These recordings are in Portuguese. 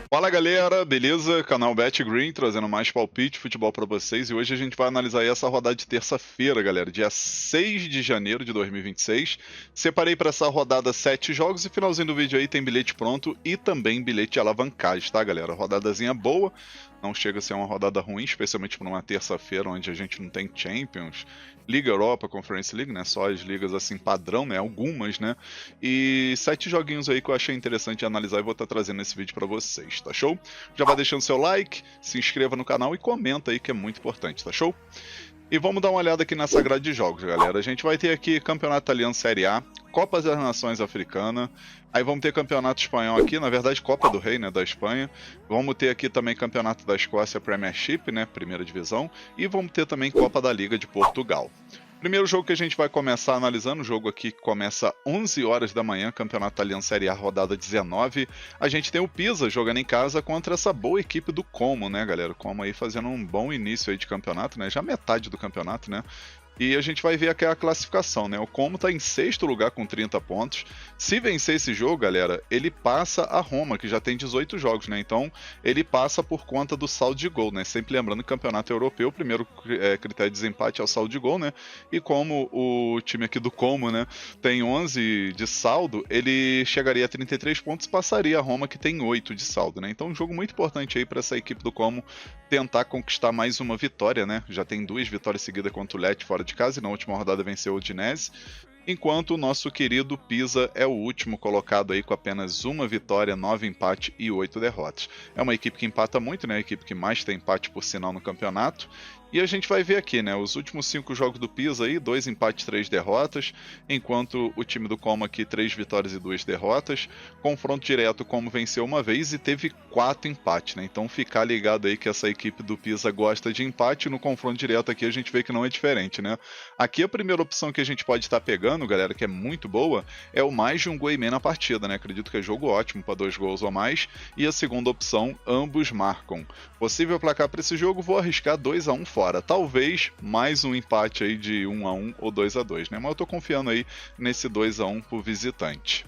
Fala galera, beleza? Canal Bet Green trazendo mais palpite, futebol pra vocês, e hoje a gente vai analisar aí essa rodada de terça-feira, galera, dia 6 de janeiro de 2026. Separei para essa rodada 7 jogos e finalzinho do vídeo aí tem bilhete pronto e também bilhete de alavancagem, tá galera? Rodadazinha boa, não chega a ser uma rodada ruim, especialmente para uma terça-feira onde a gente não tem Champions, Liga Europa, Conference League, né? Só as ligas assim padrão, né? Algumas, né? E 7 joguinhos aí que eu achei interessante analisar e vou estar trazendo nesse vídeo para vocês, tá show? Já vai deixando seu like, se inscreva no canal e comenta aí que é muito importante, tá show? E vamos dar uma olhada aqui nessa grade de jogos, galera. A gente vai ter aqui Campeonato Italiano Série A, Copa das Nações Africana, aí vamos ter Campeonato Espanhol aqui, na verdade Copa do Rei, né, da Espanha. Vamos ter aqui também Campeonato da Escócia Premiership, né, primeira divisão, e vamos ter também Copa da Liga de Portugal. Primeiro jogo que a gente vai começar analisando, o jogo aqui que começa 11 horas da manhã, Campeonato Italiano Série A, rodada 19. A gente tem o Pisa jogando em casa contra essa boa equipe do Como, né, galera? O Como aí fazendo um bom início aí de campeonato, né? Já metade do campeonato, né? E a gente vai ver aqui a classificação, né? O Como tá em 6º lugar com 30 pontos. Se vencer esse jogo, galera, ele passa a Roma, que já tem 18 jogos, né? Então, ele passa por conta do saldo de gol, né? Sempre lembrando que o campeonato europeu, o primeiro critério de desempate é o saldo de gol, né? E como o time aqui do Como, né, tem 11 de saldo, ele chegaria a 33 pontos, passaria a Roma, que tem 8 de saldo, né? Então, um jogo muito importante aí para essa equipe do Como tentar conquistar mais uma vitória, né? Já tem 2 vitórias seguidas contra o Lecce fora de casa e na última rodada venceu o Udinese, enquanto o nosso querido Pisa é o último colocado aí com apenas 1 vitória, 9 empates e 8 derrotas. É uma equipe que empata muito, né? A equipe que mais tem empate por sinal no campeonato. E a gente vai ver aqui, né, os últimos 5 jogos do Pisa aí, 2 empates, 3 derrotas, enquanto o time do Como aqui, 3 vitórias e 2 derrotas. Confronto direto, Como venceu uma vez e teve 4 empates, né? Então ficar ligado aí que essa equipe do Pisa gosta de empate, no confronto direto aqui a gente vê que não é diferente, né? Aqui a primeira opção que a gente pode estar pegando, galera, que é muito boa, é o mais de um gol e meio na partida, né? Acredito que é jogo ótimo para 2 gols ou mais. E a segunda opção, ambos marcam. Possível placar para esse jogo, vou arriscar 2-1 fora. Talvez mais um empate aí de 1-1 ou 2-2, né? Mas eu tô confiando aí nesse 2-1 pro visitante.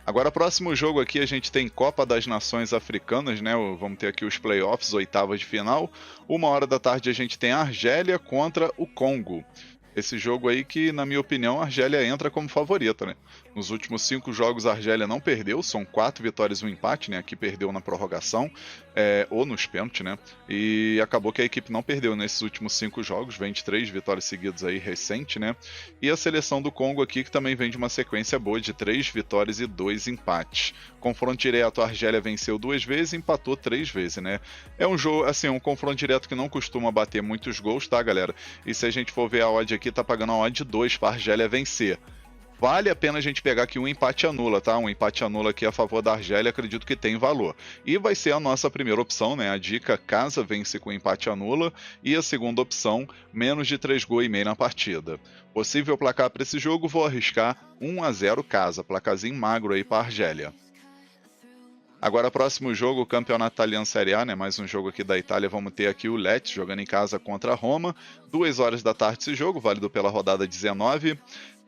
Agora, próximo jogo aqui, a gente tem Copa das Nações Africanas, né? Vamos ter aqui os playoffs, oitavas de final. 1h da tarde a gente tem a Argélia contra o Congo. Esse jogo aí que, na minha opinião, a Argélia entra como favorita, né? Nos últimos 5 jogos a Argélia não perdeu, são 4 vitórias e um empate, né? Aqui perdeu na prorrogação, ou nos pênaltis, né? E acabou que a equipe não perdeu nesses últimos 5 jogos, vem de 3 vitórias seguidas aí, recente, né? E a seleção do Congo aqui, que também vem de uma sequência boa de 3 vitórias e 2 empates. Confronto direto, a Argélia venceu 2 vezes e empatou 3 vezes, né? É um jogo, assim, um confronto direto que não costuma bater muitos gols, tá, galera? E se a gente for ver a odd aqui, tá pagando a odd de 2 para a Argélia vencer. Vale a pena a gente pegar aqui um empate anula, tá? Um empate anula aqui a favor da Argélia, acredito que tem valor. E vai ser a nossa primeira opção, né? A dica, casa vence com empate anula. E a segunda opção, menos de 3 gols e meio na partida. Possível placar para esse jogo, vou arriscar 1-0 casa. Placarzinho magro aí para a Argélia. Agora, próximo jogo, o Campeonato Italiano Série A, né? Mais um jogo aqui da Itália. Vamos ter aqui o Lecce jogando em casa contra a Roma. 2h da tarde esse jogo, válido pela rodada 19.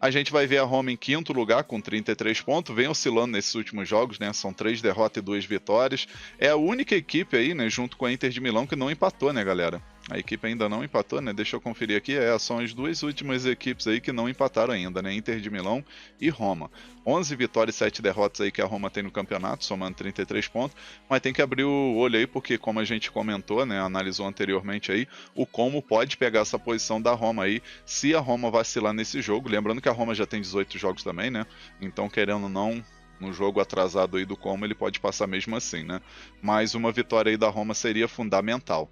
A gente vai ver a Roma em 5º lugar com 33 pontos, vem oscilando nesses últimos jogos, né? São 3 derrotas e 2 vitórias. É a única equipe aí, né, junto com a Inter de Milão, que não empatou, né, galera? A equipe ainda não empatou, né? Deixa eu conferir aqui. São as 2 últimas equipes aí que não empataram ainda, né? Inter de Milão e Roma. 11 vitórias e 7 derrotas aí que a Roma tem no campeonato, somando 33 pontos. Mas tem que abrir o olho aí, porque como a gente comentou, né? Analisou anteriormente aí, o Como pode pegar essa posição da Roma aí, se a Roma vacilar nesse jogo. Lembrando que a Roma já tem 18 jogos também, né? Então, querendo ou não, no jogo atrasado aí do Como, ele pode passar mesmo assim, né? Mas uma vitória aí da Roma seria fundamental.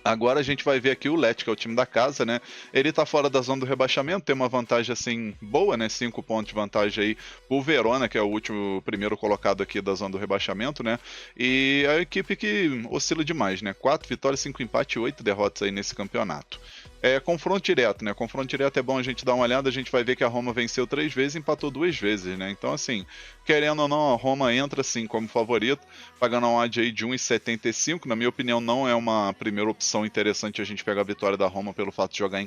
Agora a gente vai ver aqui o Lecce, que é o time da casa, né? Ele tá fora da zona do rebaixamento, tem uma vantagem assim boa, né? 5 pontos de vantagem aí pro Verona, que é o primeiro colocado aqui da zona do rebaixamento, né? E a equipe que oscila demais, né? 4 vitórias, 5 empates e 8 derrotas aí nesse campeonato. Confronto direto, né? Confronto direto é bom a gente dar uma olhada, a gente vai ver que a Roma venceu 3 vezes e empatou 2 vezes, né? Então, assim, querendo ou não, a Roma entra, assim, como favorito, pagando uma odd aí de 1,75. Na minha opinião, não é uma primeira opção interessante a gente pegar a vitória da Roma pelo fato de jogar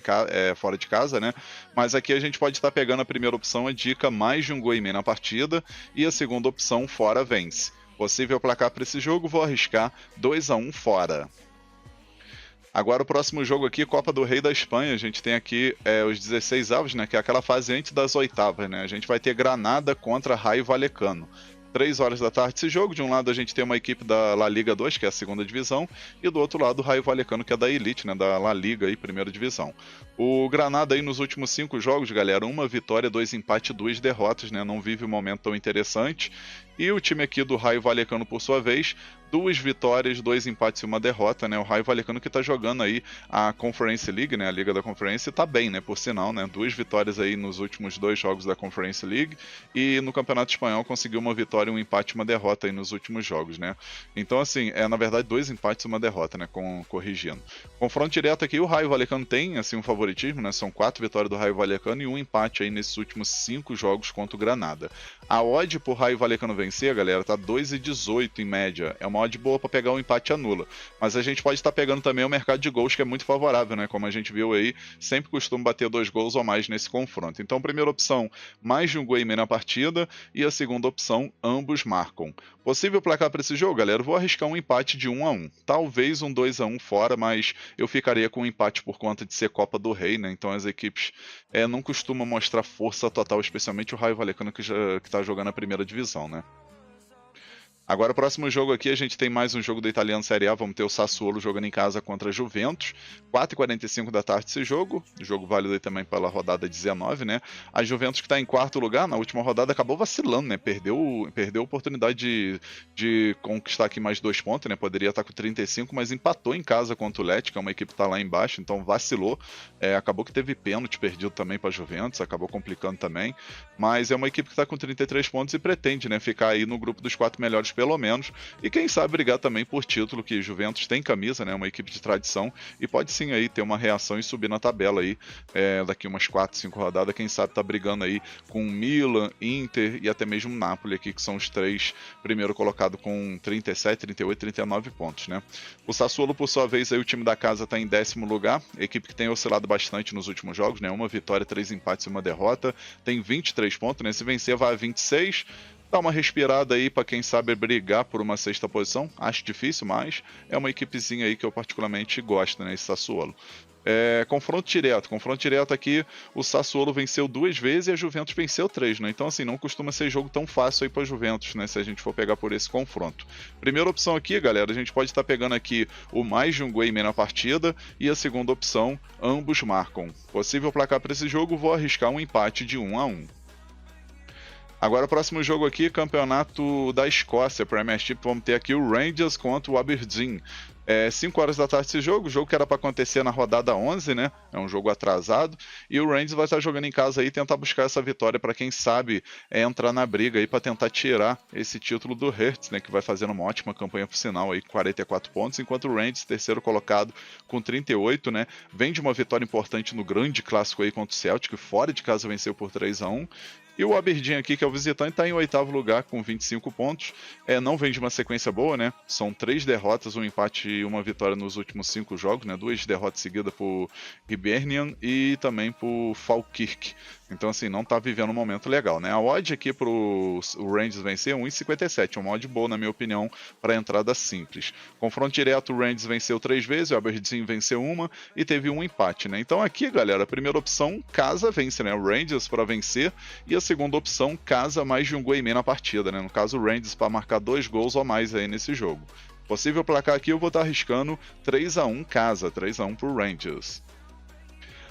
fora de casa, né? Mas aqui a gente pode estar pegando a primeira opção, a dica mais de um gol e meio na partida, e a segunda opção, fora vence. Possível placar para esse jogo, vou arriscar 2-1 fora. Agora o próximo jogo aqui, Copa do Rei da Espanha, a gente tem aqui os 16 avos, né, que é aquela fase antes das oitavas, né, a gente vai ter Granada contra Raio Vallecano. 3 horas da tarde esse jogo, de um lado a gente tem uma equipe da La Liga 2, que é a segunda divisão, e do outro lado o Raio Vallecano, que é da Elite, né, da La Liga, aí, primeira divisão. O Granada aí nos últimos 5 jogos, galera, 1 vitória, 2 empates, 2 derrotas, né, não vive um momento tão interessante. E o time aqui do Raio Vallecano, por sua vez, 2 vitórias, 2 empates e 1 derrota, né? O Raio Vallecano que tá jogando aí a Conference League, né? A Liga da Conferência, tá bem, né? Por sinal, né? 2 vitórias aí nos últimos 2 jogos da Conference League e no Campeonato Espanhol conseguiu 1 vitória, 1 empate e 1 derrota aí nos últimos jogos, né? Então, assim, na verdade 2 empates e 1 derrota, né? Corrigindo. Confronto direto aqui, o Raio Vallecano tem, assim, um favoritismo, né? São 4 vitórias do Raio Vallecano e 1 empate aí nesses últimos 5 jogos contra o Granada. A odd pro Raio Vallecano vencer, galera, tá 2,18 em média. É uma odd boa para pegar um empate anula. Mas a gente pode estar pegando também o mercado de gols, que é muito favorável, né? Como a gente viu aí, sempre costuma bater 2 gols ou mais nesse confronto. Então, primeira opção, mais de um gol e meio na partida. E a segunda opção, ambos marcam. Possível placar para esse jogo, galera? Eu vou arriscar um empate de 1-1. Talvez um 2-1 fora, mas eu ficaria com um empate por conta de ser Copa do Rei, né? Então as equipes não costumam mostrar força total, especialmente o Raio Vallecano que está jogando a primeira divisão, né? Agora, o próximo jogo aqui, a gente tem mais um jogo da Italiana Série A. Vamos ter o Sassuolo jogando em casa contra a Juventus. 4h45 da tarde esse jogo. Jogo válido aí também pela rodada 19, né? A Juventus que está em quarto lugar, na última rodada acabou vacilando, né? Perdeu a oportunidade de conquistar aqui mais 2 pontos, né? Poderia estar com 35, mas empatou em casa contra o Lecce, que é uma equipe que está lá embaixo, então vacilou. Acabou que teve pênalti perdido também para a Juventus, acabou complicando também. Mas é uma equipe que está com 33 pontos e pretende, né? Ficar aí no grupo dos 4 melhores pelo menos, e quem sabe brigar também por título, que Juventus tem camisa, né, uma equipe de tradição, e pode sim aí ter uma reação e subir na tabela aí, daqui umas 4, 5 rodadas, quem sabe tá brigando aí com Milan, Inter e até mesmo Napoli aqui, que são os 3 primeiro colocado com 37, 38, 39 pontos, né. O Sassuolo, por sua vez, aí o time da casa tá em 10º lugar, equipe que tem oscilado bastante nos últimos jogos, né, 1 vitória, 3 empates e 1 derrota, tem 23 pontos, né, se vencer vai a 26. Dá uma respirada aí para quem sabe brigar por uma 6ª posição. Acho difícil, mas é uma equipezinha aí que eu particularmente gosto, né? Esse Sassuolo. Confronto direto aqui, o Sassuolo venceu 2 vezes e a Juventus venceu 3, né? Então, assim, não costuma ser jogo tão fácil aí para Juventus, né? Se a gente for pegar por esse confronto. Primeira opção aqui, galera, a gente pode estar pegando aqui o mais de um gol e meio na partida, e a segunda opção, ambos marcam. Possível placar para esse jogo, vou arriscar um empate de 1-1. Agora o próximo jogo aqui, Campeonato da Escócia, Premiership, vamos ter aqui o Rangers contra o Aberdeen. 5 horas da tarde esse jogo que era para acontecer na rodada 11, né? É um jogo atrasado, e o Rangers vai estar jogando em casa aí e tentar buscar essa vitória para quem sabe entrar na briga aí para tentar tirar esse título do Hertz, né? Que vai fazendo uma ótima campanha por sinal aí, 44 pontos, enquanto o Rangers, terceiro colocado com 38, né? Vem de uma vitória importante no grande clássico aí contra o Celtic, fora de casa venceu por 3-1. E o Aberdeen aqui, que é o visitante, está em 8º lugar com 25 pontos. Não vem de uma sequência boa, né? São 3 derrotas, um empate e uma vitória nos últimos 5 jogos, né? 2 derrotas seguidas por Hibernian e também por Falkirk. Então, assim, não tá vivendo um momento legal, né? A odd aqui pro Rangers vencer é 1,57, uma odd boa, na minha opinião, para entrada simples. Confronto direto, o Rangers venceu 3 vezes, o Aberdeen venceu 1 e teve um empate, né? Então aqui, galera, a primeira opção, casa vence, né? O Rangers para vencer, e a segunda opção, casa mais de um gol e meio na partida, né? No caso, o Rangers para marcar 2 gols ou mais aí nesse jogo. Possível placar aqui, eu vou estar arriscando 3-1 casa, 3-1 pro Rangers.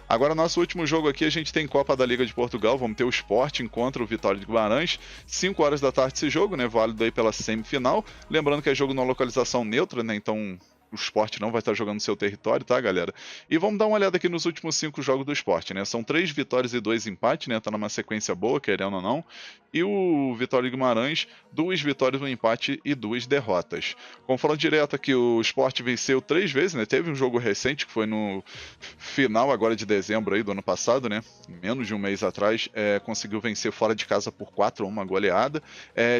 Agora, nosso último jogo aqui, a gente tem Copa da Liga de Portugal, vamos ter o Sporting contra o Vitória de Guimarães, 5 horas da tarde esse jogo, né, válido aí pela semifinal, lembrando que é jogo na localização neutra, né, então o Sport não vai estar jogando no seu território, tá, galera? E vamos dar uma olhada aqui nos últimos 5 jogos do Sport, né? São 3 vitórias e 2 empates, né? Tá numa sequência boa, querendo ou não. E o Vitória de Guimarães, 2 vitórias, 1 empate e 2 derrotas. Confronto direto aqui, o Sport venceu 3 vezes, né? Teve um jogo recente, que foi no final agora de dezembro aí do ano passado, né? Menos de um mês atrás, conseguiu vencer fora de casa por 4-1, uma goleada.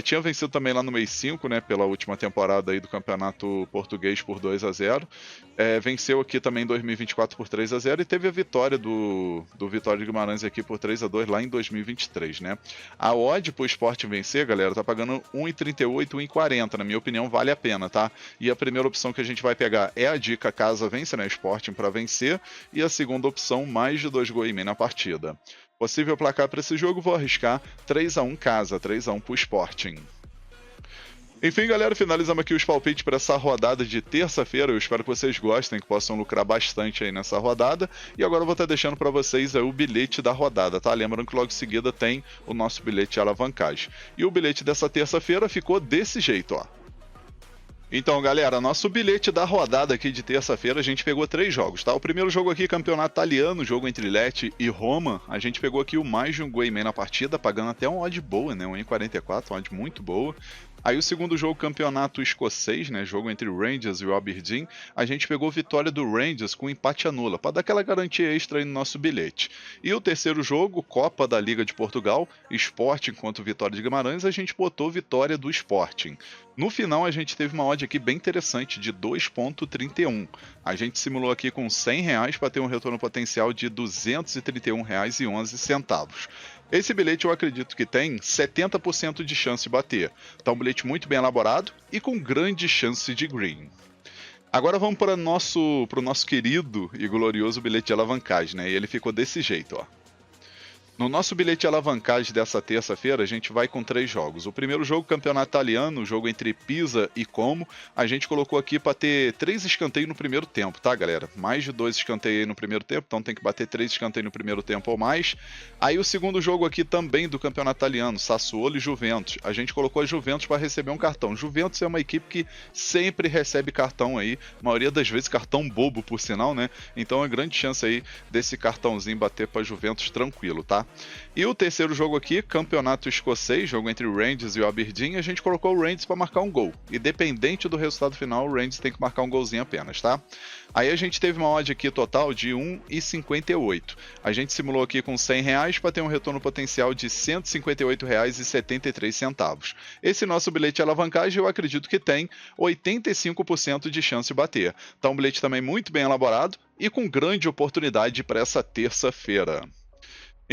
Tinha vencido também lá no mês 5, né? Pela última temporada aí do Campeonato Português por 2-0. Venceu aqui também em 2024 por 3-0 e teve a vitória do Vitória de Guimarães aqui por 3-2 lá em 2023, né? A odd pro Sport vencer, galera, tá pagando 1,38, 1,40. Na minha opinião, vale a pena, tá? E a primeira opção que a gente vai pegar é a dica casa vence, né? Sporting para vencer. E a segunda opção, mais de 2 gols e meio na partida. Possível placar para esse jogo, vou arriscar 3-1 casa, 3-1 pro Sporting. Enfim, galera, finalizamos aqui os palpites para essa rodada de terça-feira. Eu espero que vocês gostem, que possam lucrar bastante aí nessa rodada. E agora eu vou estar deixando para vocês aí o bilhete da rodada, tá? Lembrando que logo em seguida tem o nosso bilhete de alavancagem. E o bilhete dessa terça-feira ficou desse jeito, ó. Então, galera, nosso bilhete da rodada aqui de terça-feira, a gente pegou 3 jogos, tá? O primeiro jogo aqui, campeonato italiano, jogo entre Lecce e Roma. A gente pegou aqui o mais de um gol e meio na partida, pagando até uma odd boa, né? 1,44, uma odd muito boa. Aí o segundo jogo, campeonato escocês, né? Jogo entre o Rangers e o Aberdeen. A gente pegou vitória do Rangers com empate a nula, para dar aquela garantia extra aí no nosso bilhete. E o terceiro jogo, Copa da Liga de Portugal, Sporting contra o Vitória de Guimarães, a gente botou vitória do Sporting. No final a gente teve uma odd aqui bem interessante, de 2,31. A gente simulou aqui com R$100 para ter um retorno potencial de R$231,11. Esse bilhete eu acredito que tem 70% de chance de bater. Tá um bilhete muito bem elaborado e com grande chance de green. Agora vamos para o nosso querido e glorioso bilhete de alavancagem, né? E ele ficou desse jeito, ó. No nosso bilhete de alavancagem dessa terça-feira, a gente vai com 3 jogos. O primeiro jogo, campeonato italiano, jogo entre Pisa e Como. A gente colocou aqui para ter 3 escanteios no primeiro tempo, tá, galera? Mais de 2 escanteios no primeiro tempo, então tem que bater 3 escanteios no primeiro tempo ou mais. Aí o segundo jogo aqui também do campeonato italiano, Sassuolo e Juventus. A gente colocou a Juventus para receber um cartão. Juventus é uma equipe que sempre recebe cartão aí, a maioria das vezes cartão bobo, por sinal, né? Então é grande chance aí desse cartãozinho bater para Juventus tranquilo, tá? E o terceiro jogo aqui, campeonato escocês, jogo entre o Rangers e o Aberdeen, a gente colocou o Rangers para marcar um gol. Independente do resultado final, o Rangers tem que marcar um golzinho apenas, tá? Aí a gente teve uma odd aqui total de 1,58. A gente simulou aqui com R$100 para ter um retorno potencial de R$158,73. Esse nosso bilhete de alavancagem eu acredito que tem 85% de chance de bater. Tá um bilhete também muito bem elaborado e com grande oportunidade para essa terça-feira.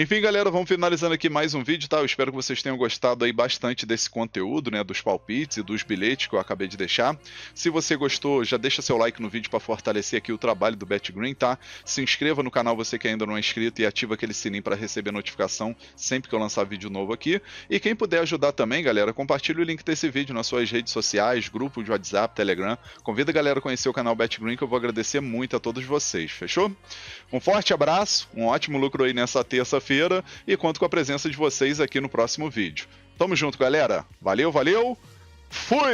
Enfim, galera, vamos finalizando aqui mais um vídeo, tá? Eu espero que vocês tenham gostado aí bastante desse conteúdo, né? Dos palpites e dos bilhetes que eu acabei de deixar. Se você gostou, já deixa seu like no vídeo para fortalecer aqui o trabalho do BetGreen, tá? Se inscreva no canal, você que ainda não é inscrito, e ativa aquele sininho para receber notificação sempre que eu lançar vídeo novo aqui. E quem puder ajudar também, galera, compartilhe o link desse vídeo nas suas redes sociais, grupo de WhatsApp, Telegram. Convida a galera a conhecer o canal BetGreen, que eu vou agradecer muito a todos vocês, fechou? Um forte abraço, um ótimo lucro aí nessa terça-feira e conto com a presença de vocês aqui no próximo vídeo. Tamo junto, galera. Valeu, valeu. Fui!